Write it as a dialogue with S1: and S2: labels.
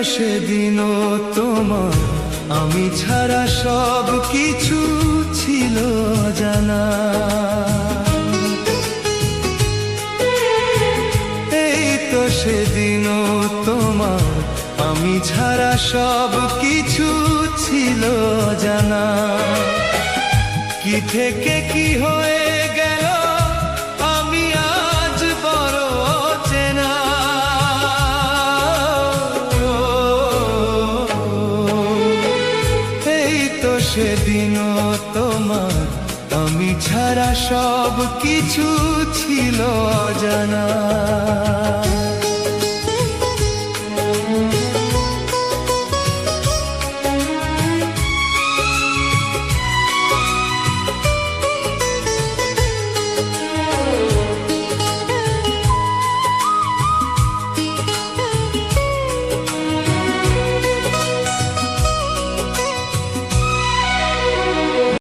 S1: সেদিনও তোমার আমি ছাড়া সব কিছু ছিল জানা। এই তো সেদিনও তোমার আমি ছাড়া সব কিছু ছিল জানা। কি থেকে কি হয়ে গেল আমি আজ বড় চেনা। এই তো সেদিনও তোমার আমি ছাড়া সব কিছু ছিল জানা।